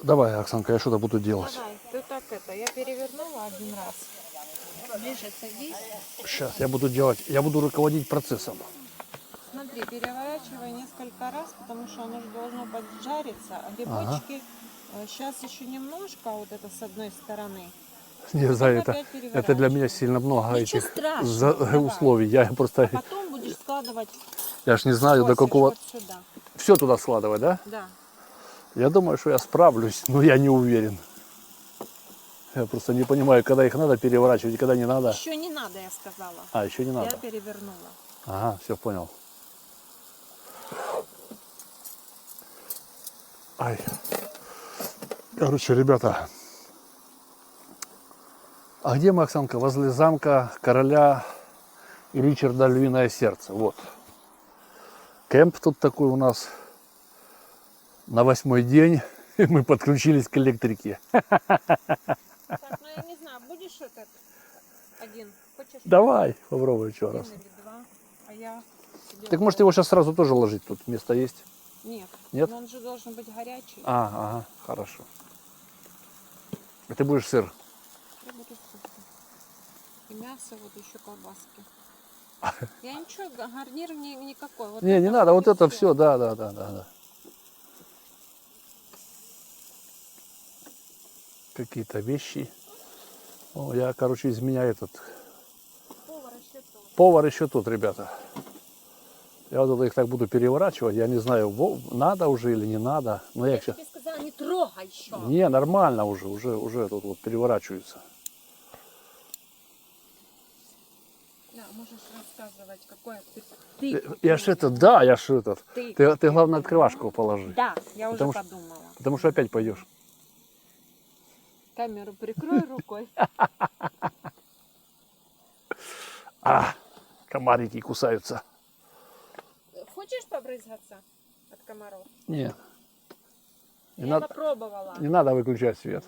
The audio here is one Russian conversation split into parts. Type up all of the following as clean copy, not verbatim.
Давай, Оксанка, я что-то буду делать. Давай, ты так это, я перевернула один раз. Ближе садись. Сейчас я буду делать, я буду руководить процессом. Смотри, переворачивай несколько раз, потому что оно же должно поджариться. А Ага. грибочки сейчас еще немножко, вот это с одной стороны. Не Потом знаю, опять это для меня переворачивай. сильно много Ничего этих страшного, давай. условий. Я просто, Потом будешь складывать, я ж не знаю, до косишь какого... вот сюда. Все туда складывать, да? Да. Я думаю, что я справлюсь, но я не уверен. Я просто не понимаю, когда их надо переворачивать и когда не надо. Еще не надо, я сказала. А, еще не Я надо. перевернула. Ага, все понял. Ай. Короче, ребята. А где мы, Оксанка? Возле замка короля Ричарда Львиное Сердце. Вот. Кемп тут такой у нас. На 8-й день мы подключились к электрике. Так, ну я не знаю, будешь этот один? Хочешь Давай, попробуй еще один раз. или два? А я себе Так может его сейчас сразу тоже ложить? Тут место есть? Нет. Нет? Но он же должен быть горячий. Ага, хорошо. А ты будешь сыр? Я буду сыр. И мясо, вот еще колбаски. Я ничего, гарнир никакой. Вот Не, это не надо, вот и это всё. все, да. Какие-то вещи. О, я, короче, из меня этот... Повар еще тот. Повар еще тут, ребята. Я вот это их так буду переворачивать. Я не знаю, надо уже или не надо. Но я Я их сейчас... тебе сказала, не трогай еще. Не, нормально уже тут вот переворачивается. Да, можешь рассказывать, какое ты. Я ж это, да, я ж этот. Ты Ты главное, открывашку положи. Да, я уже Потому что- подумала. Потому что опять пойдешь. Камеру прикрой рукой. А, комарики кусаются. Хочешь побрызгаться от комаров? Нет. Не Я надо, попробовала. не надо выключать свет.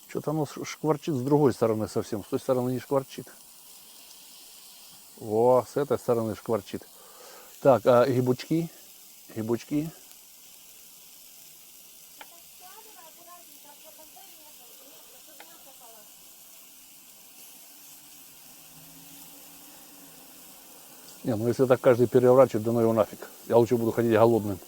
Что-то оно шкварчит с другой стороны совсем. С той стороны не шкварчит. Во, с этой стороны шкварчит. Так, а грибочки? Грибочки. Не, ну если так каждый переворачивает, да ну его нафиг. Я лучше буду ходить голодным.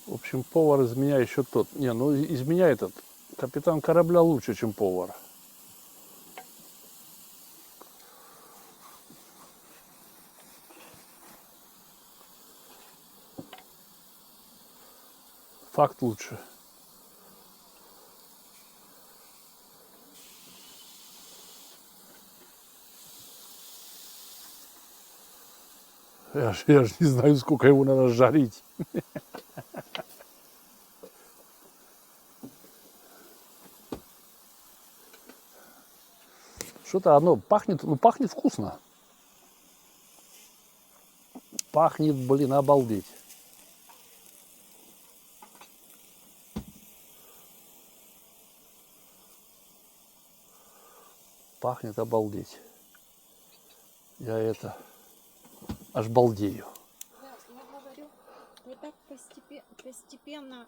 В общем, повар из меня еще тот. Не, ну из меня этот капитан корабля лучше, чем повар. Факт лучше. Я ж не знаю, сколько его надо жарить. Что-то оно пахнет, ну пахнет вкусно. Пахнет, блин, обалдеть. Пахнет обалдеть. Я это аж балдею. Я говорю, вот так постепенно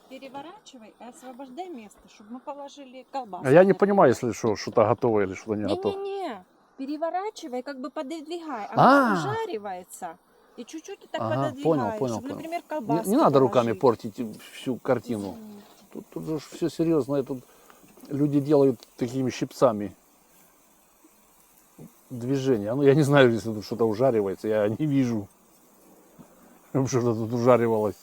переворачивай и освобождай место, чтобы мы положили колбаску. А я не понимаю, если что-то готово или что-то не готово. Не-не-не, переворачивай, как бы пододвигай. А. Оно ужаривается. И чуть-чуть ты так Ага, пододвигаешь, понял, понял, чтобы, понял. например, Не, колбаски не надо руками положить. портить всю картину. Извините. Тут же все серьезно. И тут люди делают такими щипцами движения. Ну, я не знаю, если тут что-то ужаривается. Я не вижу, чтобы что-то тут ужаривалось.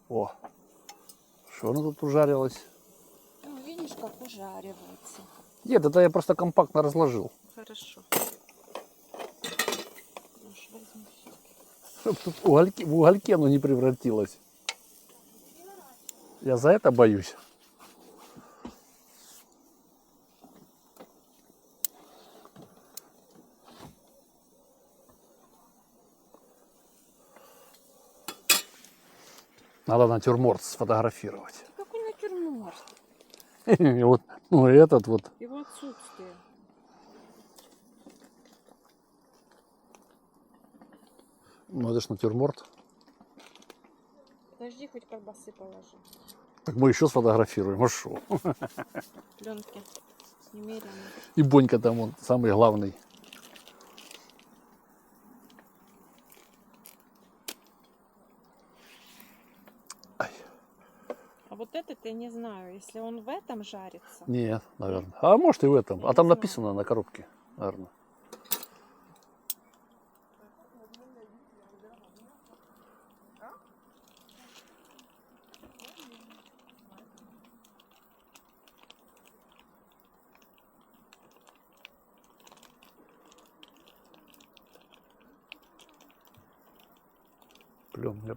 О, что оно тут ужарилось? Ну, видишь, как ужаривается. Нет, это я просто компактно разложил. Хорошо. Нож возьму всё. Чтоб тут в угольке оно не превратилось. Я за это боюсь. Надо натюрморт сфотографировать. Какой натюрморт? И вот, ну и этот вот. Его отсутствие. Ну это ж натюрморт. Подожди, хоть колбасы положи. Так мы еще сфотографируем. А шо? Пленки немерено. И Бонька там он самый главный. Ай, А вот этот я не знаю, если он в этом жарится. нет, наверное. А может и в этом. Я А там не знаю. написано на коробке, наверное.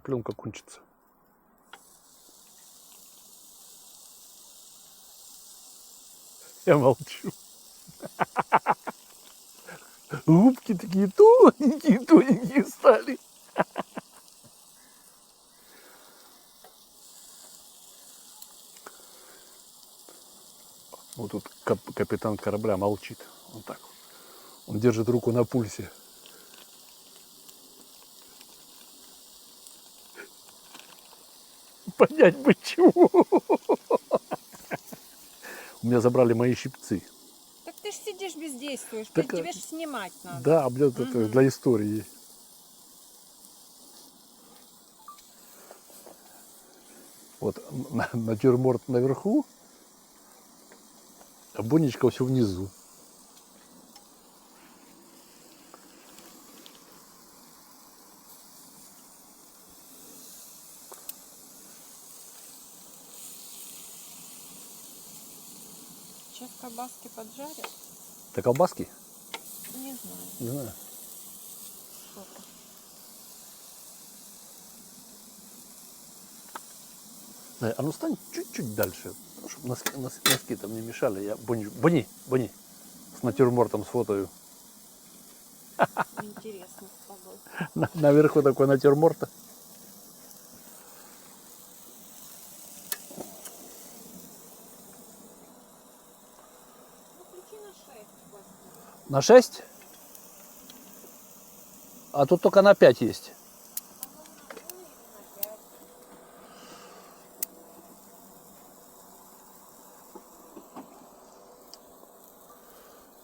Пленка кончится. Я молчу. Губки такие тоненькие, тоненькие стали. Вот тут капитан корабля молчит. Он так. Он держит руку на пульсе. Понять бы чего. У меня забрали мои щипцы. Так ты ж сидишь бездействуешь, Так, тебе ж снимать надо. Да, блин, это Мгм. для истории. Вот натюрморт наверху, а Бонечка все внизу. Сейчас колбаски поджарят. Это колбаски? Не знаю, Не знаю. что-то. А ну стань чуть-чуть дальше, чтобы носки там не мешали. Я Бони, с натюрмортом сфотою. Интересно с тобой. Наверху такой натюрморт. Ну, ключи на 6 возьми. На 6? А тут только на 5 есть.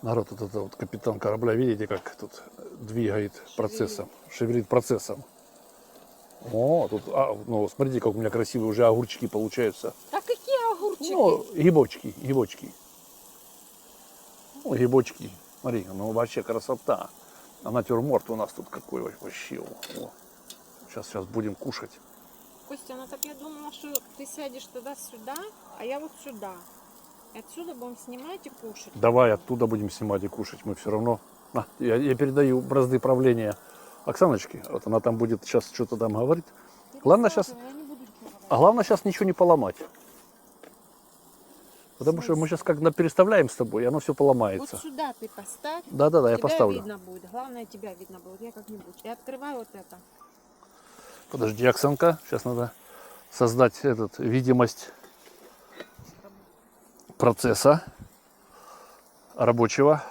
Народ, вот это вот капитан корабля, видите, как тут двигает процессом, шевелит процессом. О, тут, ну, смотрите, как у меня красивые уже огурчики получаются. А какие огурчики? Ну, грибочки. Ну, грибочки. Смотри, ну вообще красота. А натюрморт у нас тут какой вообще. О. Сейчас будем кушать. Костя, ну так я думала, что ты сядешь тогда сюда, а я вот сюда. И отсюда будем снимать и кушать. Давай оттуда будем снимать и кушать. Мы все равно... Я передаю бразды правления Оксаночке. Вот она там будет сейчас что-то там говорить. Главное сейчас, Я не буду ничего говорить. а главное сейчас ничего не поломать. Потому что мы сейчас как переставляем с тобой, и оно все поломается. Вот сюда ты поставь. Да, я тебя поставлю. видно будет. Главное, тебя видно будет. Я как-нибудь. Я открываю вот это. Подожди, Оксанка, сейчас надо создать видимость процесса рабочего.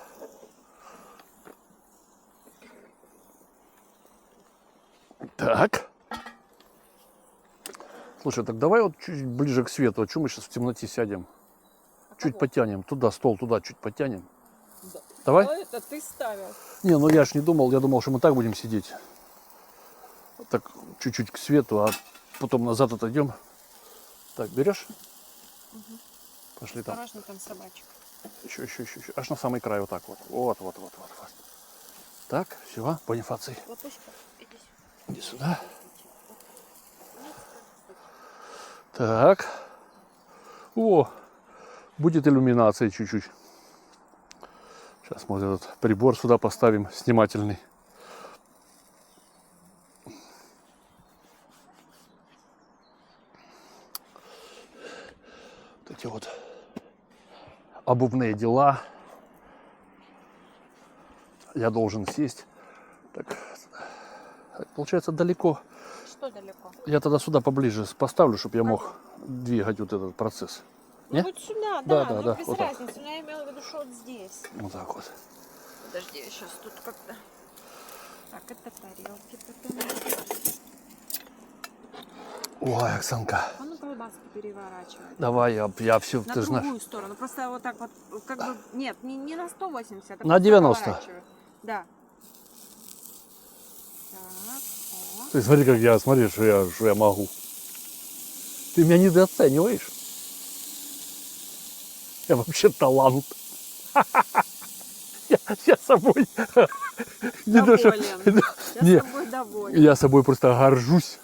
Так. Слушай, так давай вот чуть ближе к свету. А что мы сейчас в темноте сядем? Чуть потянем. Туда, стол туда чуть потянем. Да. Давай? А это ты ставил. Не, ну я ж не думал. Я думал, что мы так будем сидеть. Так, чуть-чуть к свету, а потом назад отойдем. Так, берешь? Угу. Пошли там. Осторожно, там собачка. Еще. Аж на самый край вот так вот. Вот. Так, все, Бонифаций. Лапуська, иди сюда. Иди сюда. Так. О, будет иллюминация чуть-чуть. Сейчас мы вот этот прибор сюда поставим, снимательный. Вот эти вот обувные дела. Я должен сесть. Так, получается далеко. Что далеко? Я тогда сюда поближе поставлю, чтобы я мог двигать вот этот процесс. Ну, Не? вот сюда, Да, да, да, ну, да, без вот так. разницы. Но я имела в виду, что вот здесь. Вот так вот. Подожди, я сейчас тут как-то... Так, это тарелки потом. Ой, Оксанка. А ну колбаску переворачивай. Давай, я все, На ты другую знаешь. сторону. Просто вот так вот, как бы... Нет, не на 180, а На просто 90. поворачивай. Да. Так, о. Ты смотри, как я, смотри, что я могу. Ты меня недооцениваешь. Я вообще талант. Я собой не то, что- Доволен. Я Не, с тобой доволен. я собой просто горжусь.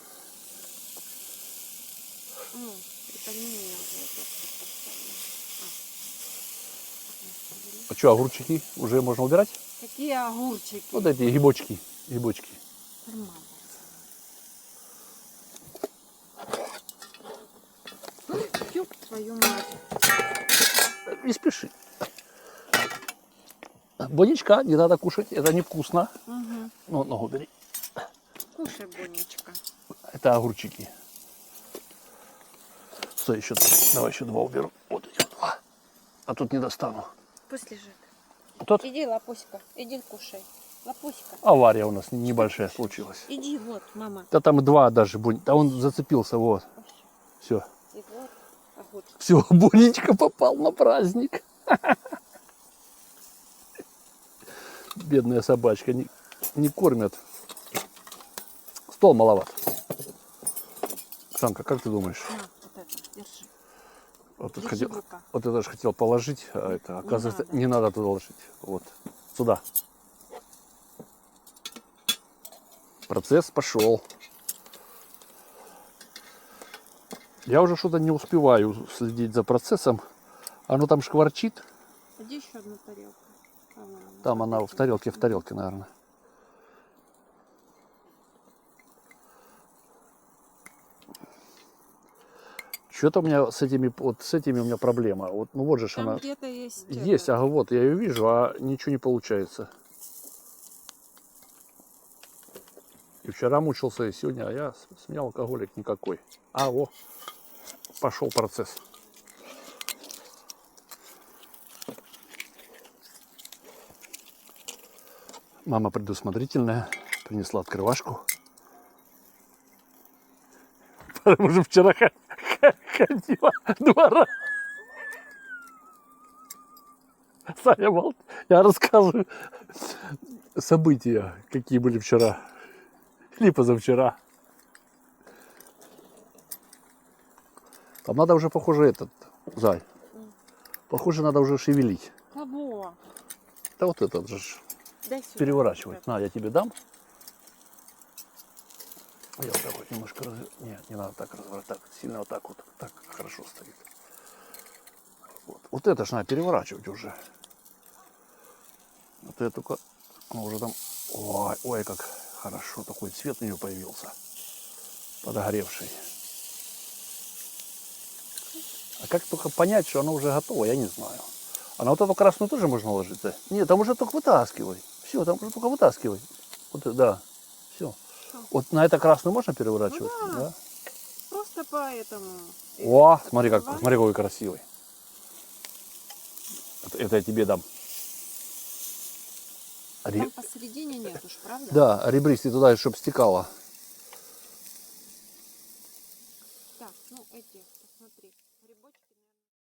Ну, приподними вот это. А что, огурчики уже можно убирать? Какие огурчики. Вот эти грибочки. Нормально. Ёб твою мать. Не спеши. Боничка, не надо кушать, это невкусно. Угу. Ну, ногу бери. Кушай, Бонечка. Это огурчики. Стой, еще, давай еще два уберу. Вот эти вот два. А тут не достану. Пусть лежит. Тот Иди, Лапуська, иди кушай. Лапуська, авария у нас небольшая случилась. иди, вот, мама. Да там два даже, да он зацепился, вот. Все. И вот огурчик. Все, Бонечка попал на праздник. Бедная собачка, не кормят. Стол маловат. Санка, как ты думаешь? На, вот это, держи. Вот, Держи хотел, в руках. вот это же хотел положить, а это, оказывается, надо. не надо туда ложить. Вот, сюда. Процесс пошел. Я уже что-то не успеваю следить за процессом. Оно там шкварчит. Иди еще одну тарелку. Там она в тарелке, наверное. Что-то у меня с этими у меня проблема. Вот, ну вот же ж Там она где-то есть. есть, ага, вот я ее вижу, а ничего не получается. И вчера мучился, и сегодня, а я с меня алкоголик никакой. А, во, пошел процесс. Мама предусмотрительная, принесла открывашку. Потому что вчера ходила 2 раза. Саня, я рассказываю события, какие были вчера или позавчера. Там надо уже, похоже, Зай. Похоже, надо уже шевелить. Кого? Да вот этот же Дай сюда. переворачивать. На, я тебе дам. Я вот так вот немножко не надо так разворачивать. Так, сильно вот так вот. Так хорошо стоит. Вот это ж надо переворачивать уже. Вот это только... Ну, уже там... Ой, как хорошо. Такой цвет у нее появился. Подогревший. А как только понять, что она уже готова, я не знаю. А на вот эту красную тоже можно ложить, да? Нет, там уже только вытаскивай. Все, там уже только вытаскивай. Вот, да, все. Вот на эту красную можно переворачивать? Ну да. Да? просто по этому. О, смотри, Ага. смотри, какой красивый. Это я тебе дам. Там посередине нет уж, правда? Да, ребристый туда, чтобы стекало. Так, ну эти, посмотри, грибочки.